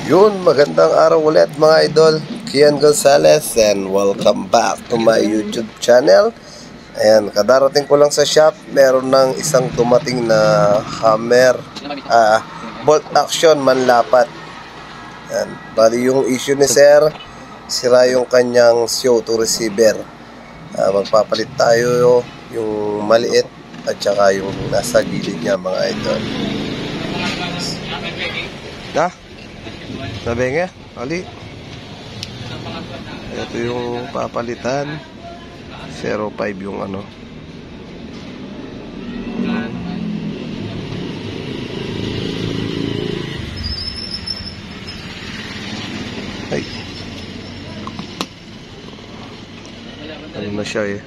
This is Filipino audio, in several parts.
Yun, magandang araw ulit mga idol. Kian Gonzalez and welcome back to my YouTube channel. Ayan, kadarating ko lang sa shop, meron ng isang dumating na hammer, bolt action manlapat. Ayan, bali yung issue ni sir, sira yung kanyang CO2 receiver. Magpapalit tayo yung maliit at saka yung nasa gilid niya mga idol. Na? Sabi nga, ali. Ito yung papalitan. 05 yung ano. Ay. Ano na siya eh.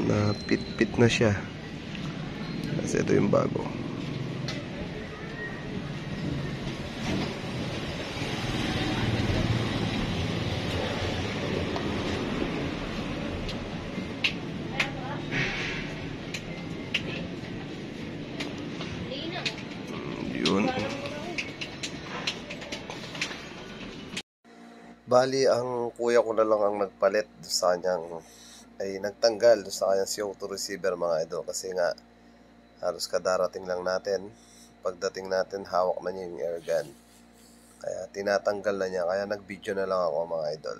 Napit-pit na siya. Kasi ito yung bago. Yun. Bali, ang kuya ko na lang ang nagpalit sa kanyang, ay nagtanggal sa kanyang CO2 receiver mga idol. Kasi nga, halos kadarating lang natin. Pagdating natin, hawak na niya yung air gun. Kaya tinatanggal na niya. Kaya nag-video na lang ako mga idol.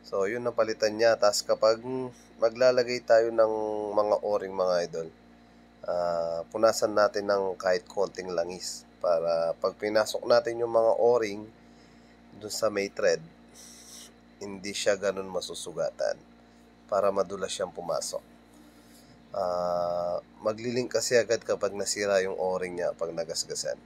So, yun napalitan niya. Tapos kapag maglalagay tayo ng mga o-ring mga idol, punasan natin ng kahit konting langis para pag pinasok natin yung mga o-ring dun sa may thread, hindi siya ganun masusugatan para madulas siyang pumasok. Maglilink kasi agad kapag nasira yung o-ring niya pag nagasgasan.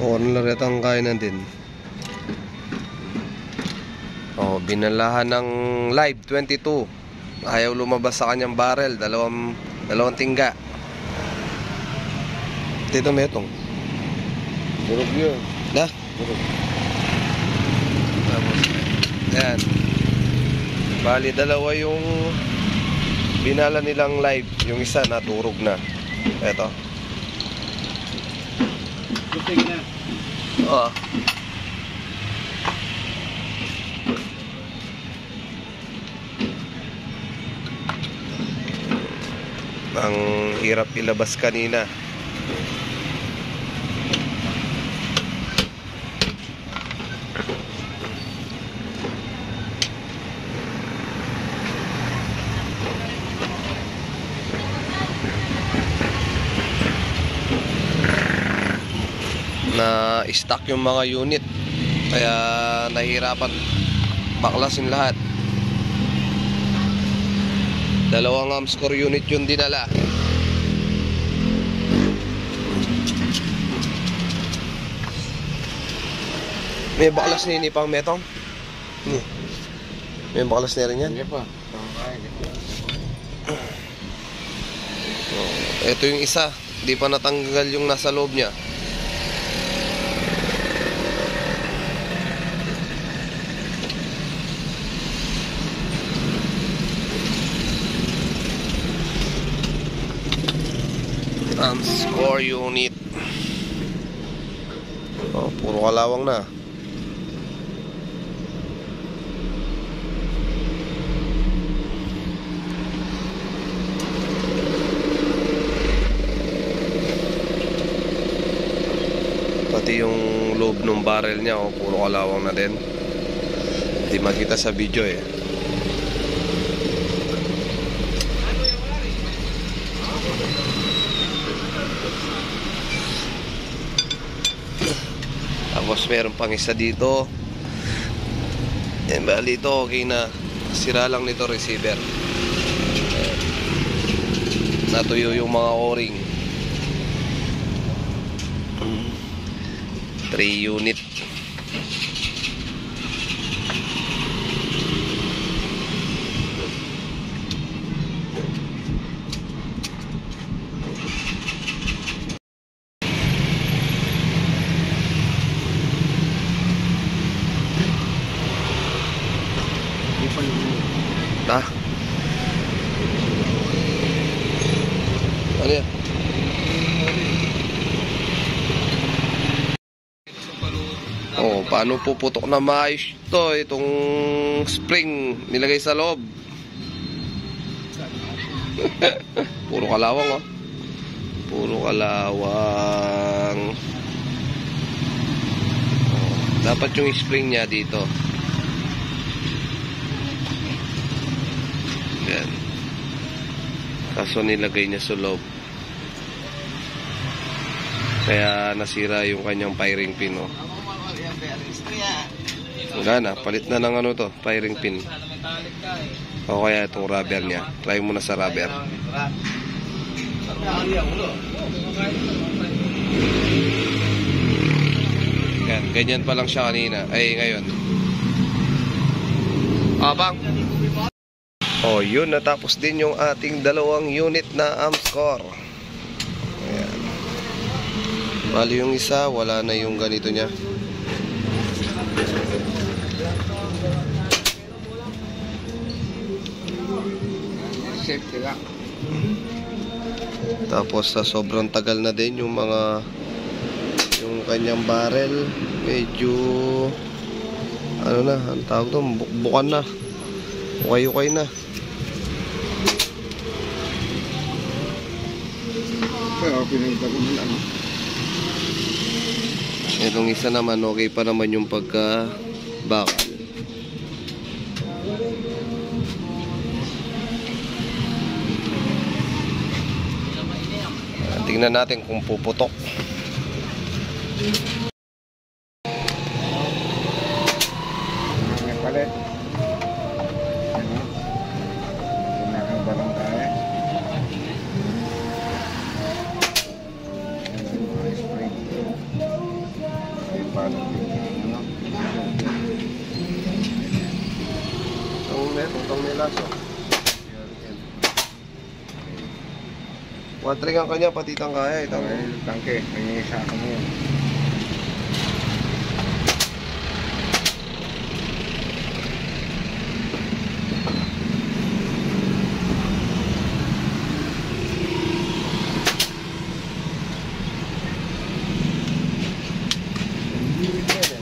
Ano lang ito ang kainan din. Binalahan ng live 22. Ayaw lumabas sa kanyang barrel. Dalawang tingga. Dito metong. Durog yun. Na? Durog. Tapos, yan. Bali, dalawa yung binala nilang live. Yung isa naturog na. Eto. Gusto na. Oo. Ang hirap ilabas kanina. Na stuck yung mga unit, kaya nahirapan baklasin lahat. Dalawang amscore unit yung dinala. May baklas na yun pang metong. May baklas na rin yan. Hindi pa. Ito yung isa, hindi pa natanggal yung nasa loob niya. Score unit. Puro kalawang na. Pati yung loob ng barrel niya, puro kalawang na din. Hindi makita sa video eh. Tapos meron pang isa dito. Yan, bali ito okay na. Sira lang nito receiver. Natuyo yung mga o-ring. 3 unit. Ha? Ano yan? Oh, paano puputok na maayos to? Itong spring nilagay sa loob. Puro kalawang, oh. Puro kalawang. Oh, dapat yung spring niya dito. Yan. Kaso nilagay niya sa loob. Kaya nasira yung kanyang firing pin, oh. Gana, palit na ng ano to, firing pin. O kaya itong rubber niya. Try mo na sa rubber. Yan, ganyan pa lang siya kanina. Ay, ngayon. Abang. Oh, yun, natapos din yung ating 2 unit na Amscore. Ayan. Bali yung isa, wala na yung ganito niya. Safety lang. Tapos sa sobrang tagal na din yung mga yung kanyang barrel, medyo ano na, ang tawag doon, bukbukan na. Ukay-ukay na. Pero pinita ko na lang. Itong isa naman, okay pa naman yung pagka-bakal. Tingnan natin kung puputok. Ang palit. Ano? Kumakang balong tayo. Mga spring. Paano ano? Itong nilaso. Watering ang kanya, pati itang kaya. Itang Tangke, may isa ako mo.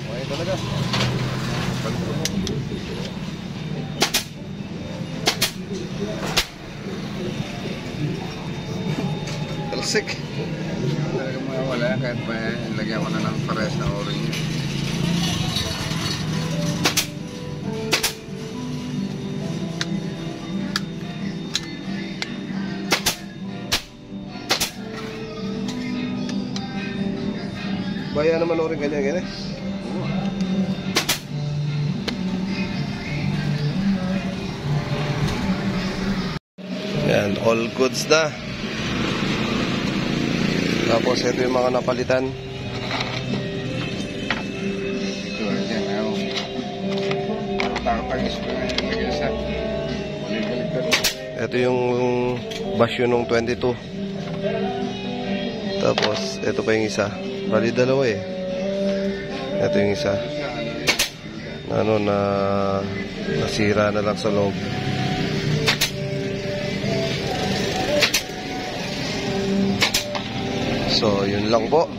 Okay talaga. Talsik. Talaga mawala kahit pa lagyan ko na ng pares na orange niya. Baya naman o rin ganyan. Yan, all goods na. Tapos ito yung mga napalitan. Ito, yan ako. Takapag-spray na yung lagyan sa balik-balik. Ito yung basyo nung 22. Tapos ito pa yung isa. Bali 2 eh. Ito yung isa. Ano na nasira na lang sa loob. So, yun lang po.